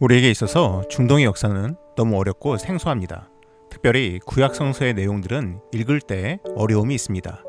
우리에게 있어서 중동의 역사는 너무 어렵고 생소합니다. 특별히 구약 성서의 내용들은 읽을 때 어려움이 있습니다.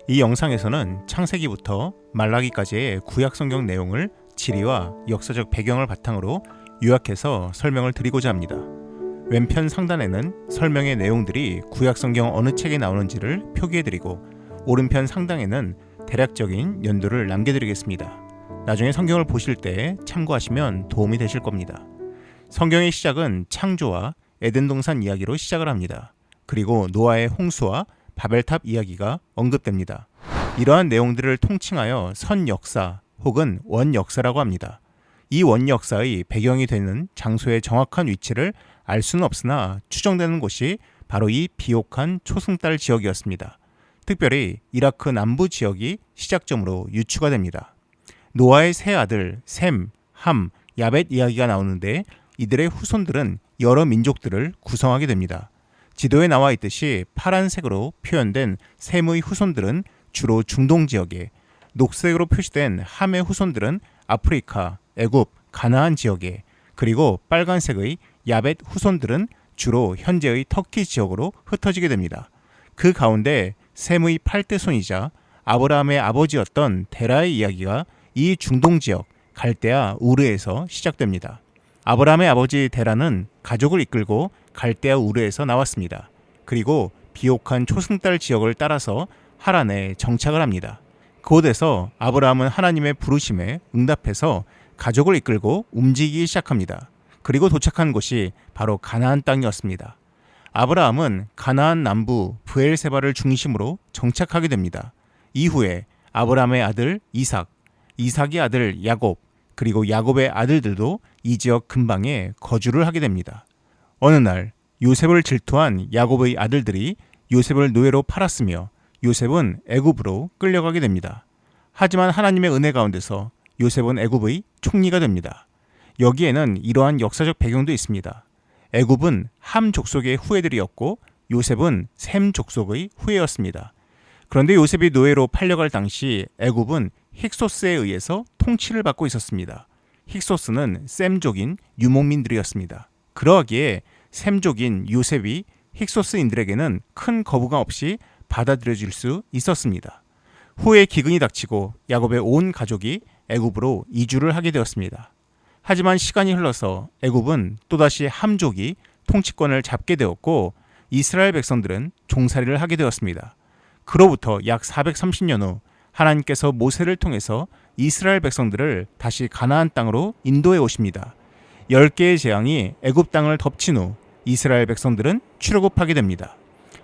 이 영상에서는 창세기부터 말라기까지의 구약 성경 내용을 지리와 역사적 배경을 바탕으로 요약해서 설명을 드리고자 합니다. 왼편 상단에는 설명의 내용들이 구약 성경 어느 책에 나오는지를 표기해드리고 오른편 상단에는 대략적인 연도를 남겨드리겠습니다. 나중에 성경을 보실 때 참고하시면 도움이 되실 겁니다. 성경의 시작은 창조와 에덴 동산 이야기로 시작을 합니다. 그리고 노아의 홍수와 바벨탑 이야기가 언급됩니다. 이러한 내용들을 통칭하여 선역사 혹은 원역사라고 합니다. 이 원역사의 배경이 되는 장소의 정확한 위치를 알 수는 없으나 추정되는 곳이 바로 이 비옥한 초승달 지역이었습니다. 특별히 이라크 남부 지역이 시작점으로 유추가 됩니다. 노아의 세 아들 셈, 함, 야벳 이야기가 나오는데 이들의 후손들은 여러 민족들을 구성하게 됩니다. 지도에 나와 있듯이 파란색으로 표현된 셈의 후손들은 주로 중동 지역에, 녹색으로 표시된 함의 후손들은 아프리카, 애굽, 가나안 지역에, 그리고 빨간색의 야벳 후손들은 주로 현재의 터키 지역으로 흩어지게 됩니다. 그 가운데 셈의 8대 손이자 아브라함의 아버지였던 데라의 이야기가 이 중동 지역 갈대아 우르에서 시작됩니다. 아브라함의 아버지 데라는 가족을 이끌고 갈대아 우르에서 나왔습니다. 그리고 비옥한 초승달 지역을 따라서 하란에 정착을 합니다. 그곳에서 아브라함은 하나님의 부르심에 응답해서 가족을 이끌고 움직이기 시작합니다. 그리고 도착한 곳이 바로 가나안 땅이었습니다. 아브라함은 가나안 남부 브엘세바를 중심으로 정착하게 됩니다. 이후에 아브라함의 아들 이삭, 이삭의 아들 야곱, 그리고 야곱의 아들들도 이 지역 근방에 거주를 하게 됩니다. 어느 날 요셉을 질투한 야곱의 아들들이 요셉을 노예로 팔았으며 요셉은 애굽으로 끌려가게 됩니다. 하지만 하나님의 은혜 가운데서 요셉은 애굽의 총리가 됩니다. 여기에는 이러한 역사적 배경도 있습니다. 애굽은 함 족속의 후예들이었고 요셉은 셈 족속의 후예였습니다. 그런데 요셉이 노예로 팔려갈 당시 애굽은 힉소스에 의해서 통치를 받고 있었습니다. 힉소스는 셈족인 유목민들이었습니다. 그러하기에 셈족인 요셉이 힉소스인들에게는 큰 거부감 없이 받아들여질 수 있었습니다. 후에 기근이 닥치고 야곱의 온 가족이 애굽으로 이주를 하게 되었습니다. 하지만 시간이 흘러서 애굽은 또다시 함족이 통치권을 잡게 되었고 이스라엘 백성들은 종살이를 하게 되었습니다. 그로부터 약 430년 후 하나님께서 모세를 통해서 이스라엘 백성들을 다시 가나안 땅으로 인도해 오십니다. 10개의 재앙이 애굽 땅을 덮친 후 이스라엘 백성들은 출애굽하게 됩니다.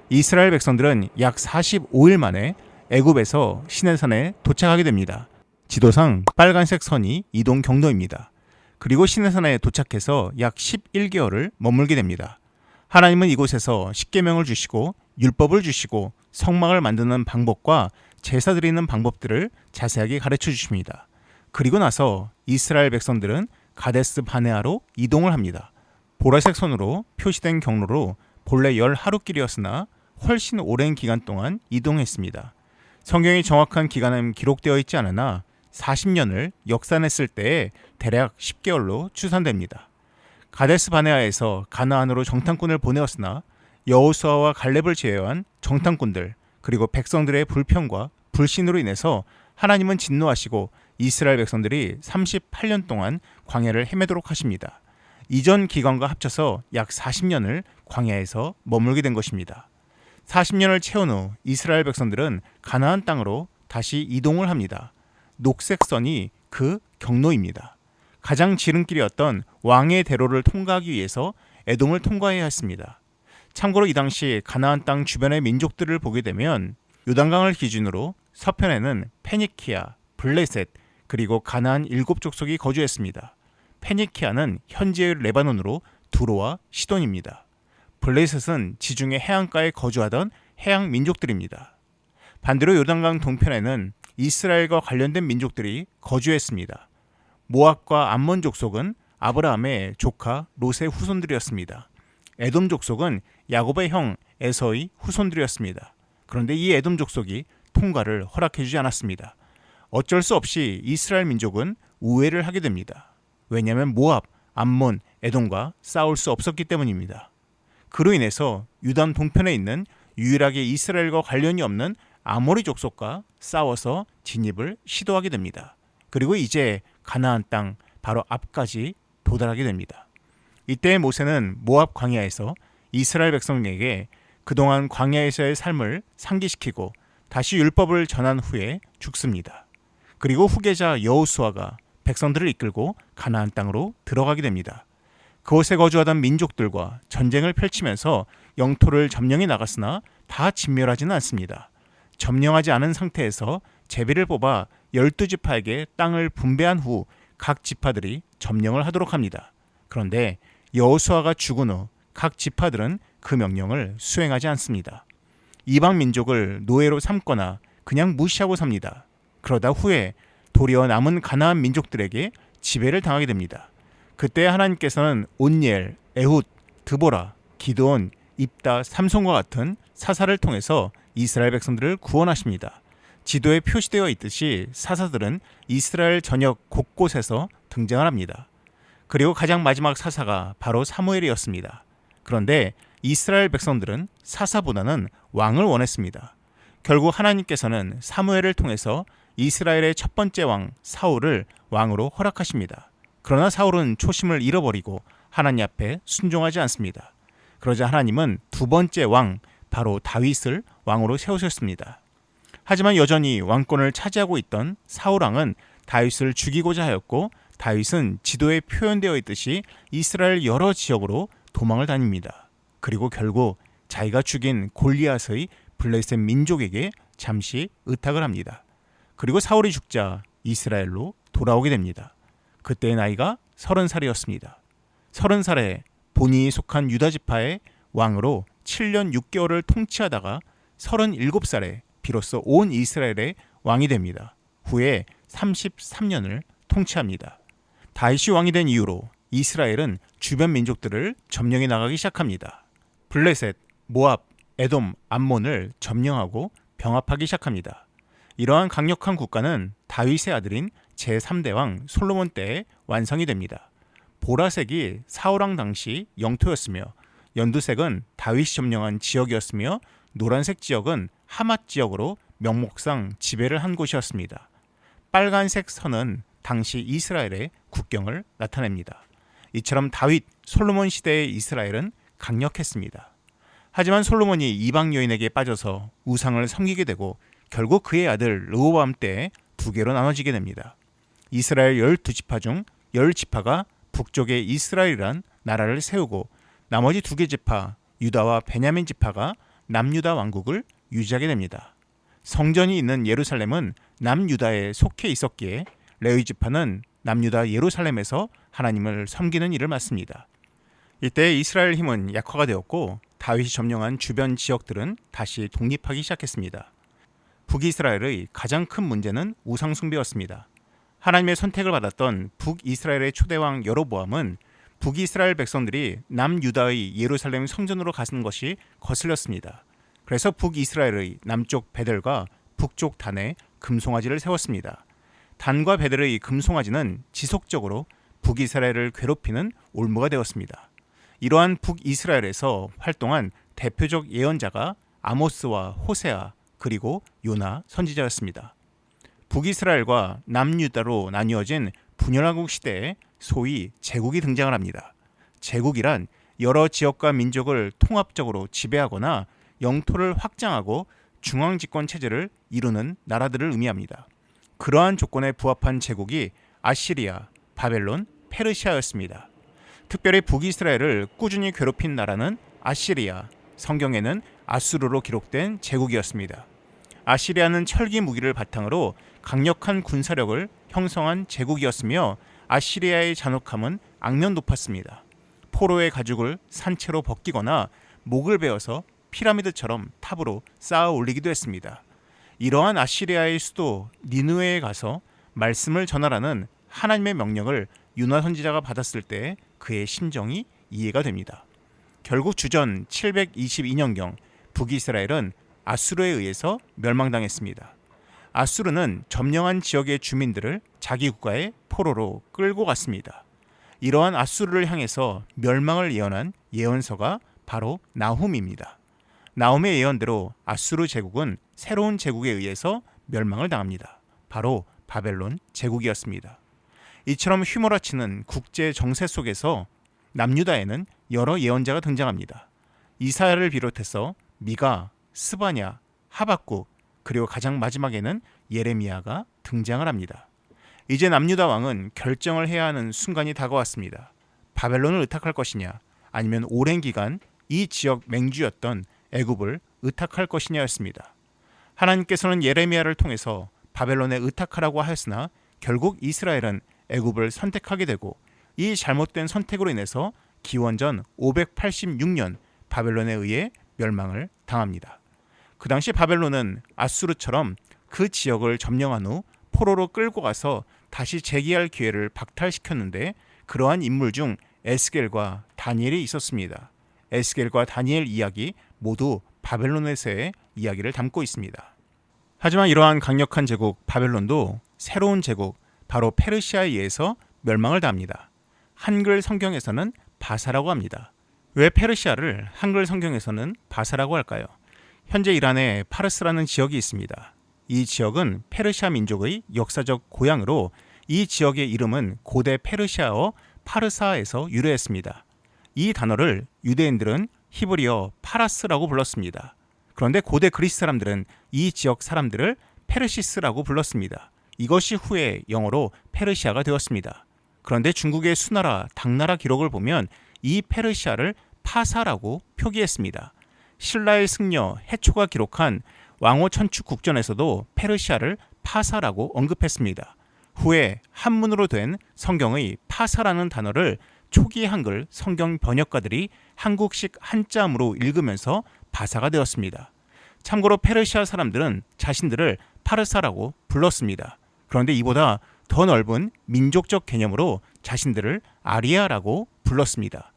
이스라엘 백성들은 약 45일 만에 애굽에서 시내산에 도착하게 됩니다. 지도상 빨간색 선이 이동 경로입니다. 그리고 시내산에 도착해서 약 11개월을 머물게 됩니다. 하나님은 이곳에서 십계명을 주시고 율법을 주시고 성막을 만드는 방법과 제사 드리는 방법들을 자세하게 가르쳐 주십니다. 그리고 나서 이스라엘 백성들은 가데스 바네아로 이동을 합니다. 보라색 선으로 표시된 경로로 본래 10하루길이었으나 훨씬 오랜 기간 동안 이동했습니다. 성경의 정확한 기간은 기록되어 있지 않으나 40년을 역산했을 때에 대략 10개월로 추산됩니다. 가데스 바네아에서 가나안으로 정탐꾼을 보내었으나 여호수아와 갈렙을 제외한 정탐꾼들 그리고 백성들의 불평과 불신으로 인해서 하나님은 진노하시고 이스라엘 백성들이 38년 동안 광야를 헤매도록 하십니다. 이전 기간과 합쳐서 약 40년을 광야에서 머물게 된 것입니다. 40년을 채운 후 이스라엘 백성들은 가나안 땅으로 다시 이동을 합니다. 녹색 선이 그 경로입니다. 가장 지름길이었던 왕의 대로를 통과하기 위해서 에돔을 통과해야 했습니다. 참고로 이 당시 가나안 땅 주변의 민족들을 보게 되면 요단강을 기준으로 서편에는 페니키아, 블레셋, 그리고 가나안 7족속이 거주했습니다. 페니키아는 현재의 레바논으로 두로와 시돈입니다. 블레셋은 지중해 해안가에 거주하던 해양 민족들입니다. 반대로 요단강 동편에는 이스라엘과 관련된 민족들이 거주했습니다. 모압과 암몬 족속은 아브라함의 조카 롯의 후손들이었습니다. 에돔 족속은 야곱의 형 에서의 후손들이었습니다. 그런데 이 에돔 족속이 통과를 허락해주지 않았습니다. 어쩔 수 없이 이스라엘 민족은 우회를 하게 됩니다. 왜냐하면 모압, 암몬, 에돔과 싸울 수 없었기 때문입니다. 그로 인해서 유단 동편에 있는 유일하게 이스라엘과 관련이 없는 아모리 족속과 싸워서 진입을 시도하게 됩니다. 그리고 이제 가나안 땅 바로 앞까지 도달하게 됩니다. 이때 모세는 모압 광야에서 이스라엘 백성에게 그동안 광야에서의 삶을 상기시키고 다시 율법을 전한 후에 죽습니다. 그리고 후계자 여호수아가 백성들을 이끌고 가나안 땅으로 들어가게 됩니다. 그곳에 거주하던 민족들과 전쟁을 펼치면서 영토를 점령해 나갔으나 다 진멸하지는 않습니다. 점령하지 않은 상태에서 제비를 뽑아 12지파에게 땅을 분배한 후 각 지파들이 점령을 하도록 합니다. 그런데 여호수아가 죽은 후 각 지파들은 그 명령을 수행하지 않습니다. 이방 민족을 노예로 삼거나 그냥 무시하고 삽니다. 그러다 후에 도리어 남은 가나안 민족들에게 지배를 당하게 됩니다. 그때 하나님께서는 온니엘, 에훗, 드보라, 기드온, 입다, 삼손과 같은 사사를 통해서 이스라엘 백성들을 구원하십니다. 지도에 표시되어 있듯이 사사들은 이스라엘 전역 곳곳에서 등장을 합니다. 그리고 가장 마지막 사사가 바로 사무엘이었습니다. 그런데 이스라엘 백성들은 사사보다는 왕을 원했습니다. 결국 하나님께서는 사무엘을 통해서 이스라엘의 첫 번째 왕 사울을 왕으로 허락하십니다. 그러나 사울은 초심을 잃어버리고 하나님 앞에 순종하지 않습니다. 그러자 하나님은 두 번째 왕 바로 다윗을 왕으로 세우셨습니다. 하지만 여전히 왕권을 차지하고 있던 사울 왕은 다윗을 죽이고자 하였고 다윗은 지도에 표현되어 있듯이 이스라엘 여러 지역으로 도망을 다닙니다. 그리고 결국 자기가 죽인 골리앗의 블레셋 민족에게 잠시 의탁을 합니다. 그리고 사울이 죽자 이스라엘로 돌아오게 됩니다. 그때의 나이가 30살이었습니다. 30살에 본인이 속한 유다지파의 왕으로 7년 6개월을 통치하다가 37살에 비로소 온 이스라엘의 왕이 됩니다. 후에 33년을 통치합니다. 다윗이 왕이 된 이후로 이스라엘은 주변 민족들을 점령해 나가기 시작합니다. 블레셋, 모압, 에돔, 암몬을 점령하고 병합하기 시작합니다. 이러한 강력한 국가는 다윗의 아들인 제3대 왕 솔로몬 때에 완성이 됩니다. 보라색이 사울왕 당시 영토였으며 연두색은 다윗이 점령한 지역이었으며 노란색 지역은 하맛 지역으로 명목상 지배를 한 곳이었습니다. 빨간색 선은 당시 이스라엘의 국경을 나타냅니다. 이처럼 다윗, 솔로몬 시대의 이스라엘은 강력했습니다. 하지만 솔로몬이 이방 여인에게 빠져서 우상을 섬기게 되고 결국 그의 아들 르호보암 때에 두 개로 나눠지게 됩니다. 이스라엘 12지파 중 10지파가 북쪽의 이스라엘이란 나라를 세우고 나머지 두 개 지파 유다와 베냐민 지파가 남유다 왕국을 유지하게 됩니다. 성전이 있는 예루살렘은 남유다에 속해 있었기에 레위 지파는 남유다 예루살렘에서 하나님을 섬기는 일을 맡습니다. 이때 이스라엘 힘은 약화가 되었고 다윗이 점령한 주변 지역들은 다시 독립하기 시작했습니다. 북이스라엘의 가장 큰 문제는 우상 숭배였습니다. 하나님의 선택을 받았던 북이스라엘의 초대왕 여로보암은 북이스라엘 백성들이 남유다의 예루살렘 성전으로 가는 것이 거슬렸습니다. 그래서 북이스라엘의 남쪽 베델과 북쪽 단에 금송아지를 세웠습니다. 단과 베델의 금송아지는 지속적으로 북이스라엘을 괴롭히는 올무가 되었습니다. 이러한 북이스라엘에서 활동한 대표적 예언자가 아모스와 호세아 그리고 요나 선지자였습니다. 북이스라엘과 남유다로 나뉘어진 분열왕국 시대에 소위 제국이 등장을 합니다. 제국이란 여러 지역과 민족을 통합적으로 지배하거나 영토를 확장하고 중앙집권 체제를 이루는 나라들을 의미합니다. 그러한 조건에 부합한 제국이 아시리아, 바벨론, 페르시아였습니다. 특별히 북이스라엘을 꾸준히 괴롭힌 나라는 아시리아, 성경에는 아수르로 기록된 제국이었습니다. 아시리아는 철기 무기를 바탕으로 강력한 군사력을 형성한 제국이었으며 아시리아의 잔혹함은 악명 높았습니다. 포로의 가죽을 산채로 벗기거나 목을 베어서 피라미드처럼 탑으로 쌓아 올리기도 했습니다. 이러한 아시리아의 수도 니느웨에 가서 말씀을 전하라는 하나님의 명령을 요나 선지자가 받았을 때 그의 심정이 이해가 됩니다. 결국 주전 722년경 북이스라엘은 아수르에 의해서 멸망당했습니다. 아수르는 점령한 지역의 주민들을 자기 국가의 포로로 끌고 갔습니다. 이러한 아수르를 향해서 멸망을 예언한 예언서가 바로 나훔입니다. 나훔의 예언대로 아수르 제국은 새로운 제국에 의해서 멸망을 당합니다. 바로 바벨론 제국이었습니다. 이처럼 휘몰아치는 국제 정세 속에서 남유다에는 여러 예언자가 등장합니다. 이사야를 비롯해서 미가, 스바냐, 하박국, 그리고 가장 마지막에는 예레미야가 등장을 합니다. 이제 남유다 왕은 결정을 해야 하는 순간이 다가왔습니다. 바벨론을 의탁할 것이냐, 아니면 오랜 기간 이 지역 맹주였던 애굽을 의탁할 것이냐였습니다. 하나님께서는 예레미야를 통해서 바벨론에 의탁하라고 하였으나 결국 이스라엘은 애굽을 선택하게 되고, 이 잘못된 선택으로 인해서 기원전 586년 바벨론에 의해 멸망을 당합니다. 그 당시 바벨론은 아수르처럼 그 지역을 점령한 후 포로로 끌고 가서 다시 재기할 기회를 박탈시켰는데, 그러한 인물 중 에스겔과 다니엘이 있었습니다. 에스겔과 다니엘 이야기 모두 바벨론에서의 이야기를 담고 있습니다. 하지만 이러한 강력한 제국 바벨론도 새로운 제국 바로 페르시아에 의해서 멸망을 당합니다. 한글 성경에서는 바사라고 합니다. 왜 페르시아를 한글 성경에서는 바사라고 할까요? 현재 이란에 파르스라는 지역이 있습니다. 이 지역은 페르시아 민족의 역사적 고향으로, 이 지역의 이름은 고대 페르시아어 파르사에서 유래했습니다. 이 단어를 유대인들은 히브리어 파라스라고 불렀습니다. 그런데 고대 그리스 사람들은 이 지역 사람들을 페르시스라고 불렀습니다. 이것이 후에 영어로 페르시아가 되었습니다. 그런데 중국의 수나라, 당나라 기록을 보면 이 페르시아를 파사라고 표기했습니다. 신라의 승려 해초가 기록한 왕호 천축 국전에서도 페르시아를 파사라고 언급했습니다. 후에 한문으로 된 성경의 파사라는 단어를 초기 한글 성경 번역가들이 한국식 한자음으로 읽으면서 바사가 되었습니다. 참고로 페르시아 사람들은 자신들을 파르사라고 불렀습니다. 그런데 이보다 더 넓은 민족적 개념으로 자신들을 아리아라고 불렀습니다.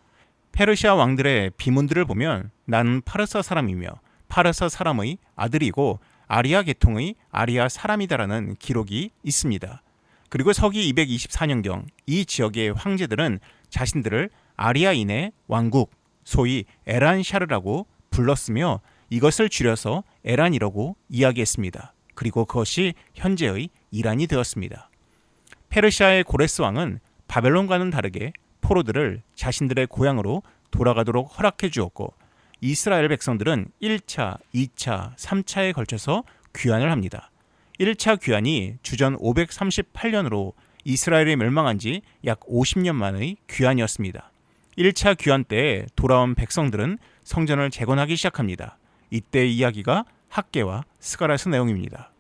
페르시아 왕들의 비문들을 보면 나는 파르사 사람이며 파르사 사람의 아들이고 아리아 계통의 아리아 사람이다라는 기록이 있습니다. 그리고 서기 224년경 이 지역의 황제들은 자신들을 아리아인의 왕국, 소위 에란샤르라고 불렀으며 이것을 줄여서 에란이라고 이야기했습니다. 그리고 그것이 현재의 이란이 되었습니다. 페르시아의 고레스 왕은 바벨론과는 다르게 포로들을 자신들의 고향으로 돌아가도록 허락해 주었고, 이스라엘 백성들은 1차, 2차, 3차에 걸쳐서 귀환을 합니다. 1차 귀환이 주전 538년으로 이스라엘이 멸망한 지 약 50년 만의 귀환이었습니다. 1차 귀환 때에 돌아온 백성들은 성전을 재건하기 시작합니다. 이때의 이야기가 학개와 스가랴서 내용입니다.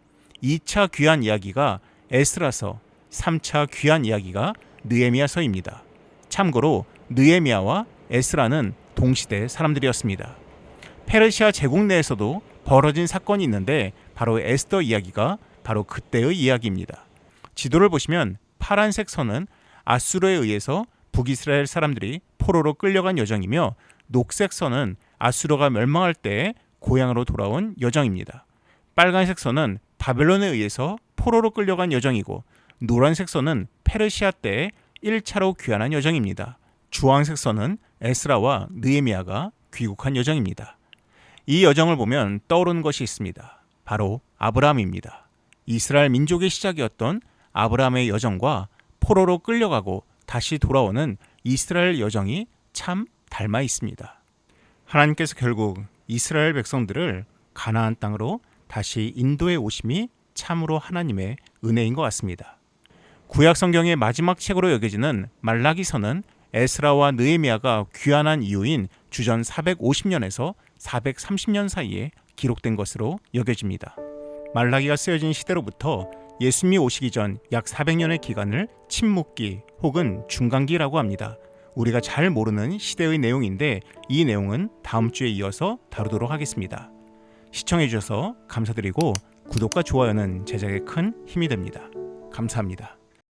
2차 귀환 이야기가 에스라서, 3차 귀환 이야기가 느헤미야서입니다. 참고로 느헤미야와 에스라는 동시대 사람들이었습니다. 페르시아 제국 내에서도 벌어진 사건이 있는데 바로 에스더 이야기가 바로 그때의 이야기입니다. 지도를 보시면 파란색 선은 아수르에 의해서 북이스라엘 사람들이 포로로 끌려간 여정이며, 녹색 선은 아수르가 멸망할 때 고향으로 돌아온 여정입니다. 빨간색 선은 바벨론에 의해서 포로로 끌려간 여정이고, 노란색 선은 페르시아 때 1차로 귀환한 여정입니다. 주황색 선은 에스라와 느헤미야가 귀국한 여정입니다. 이 여정을 보면 떠오르는 것이 있습니다. 바로 아브라함입니다. 이스라엘 민족의 시작이었던 아브라함의 여정과 포로로 끌려가고 다시 돌아오는 이스라엘 여정이 참 닮아 있습니다. 하나님께서 결국 이스라엘 백성들을 가나안 땅으로 다시 인도해 오심이 참으로 하나님의 은혜인 것 같습니다. 구약 성경의 마지막 책으로 여겨지는 말라기서는 에스라와 느헤미야가 귀환한 이후인 주전 450년에서 430년 사이에 기록된 것으로 여겨집니다. 말라기가 쓰여진 시대로부터 예수님이 오시기 전 약 400년의 기간을 침묵기 혹은 중간기라고 합니다. 우리가 잘 모르는 시대의 내용인데 이 내용은 다음 주에 이어서 다루도록 하겠습니다. 시청해 주셔서 감사드리고 구독과 좋아요는 제작에 큰 힘이 됩니다. 감사합니다.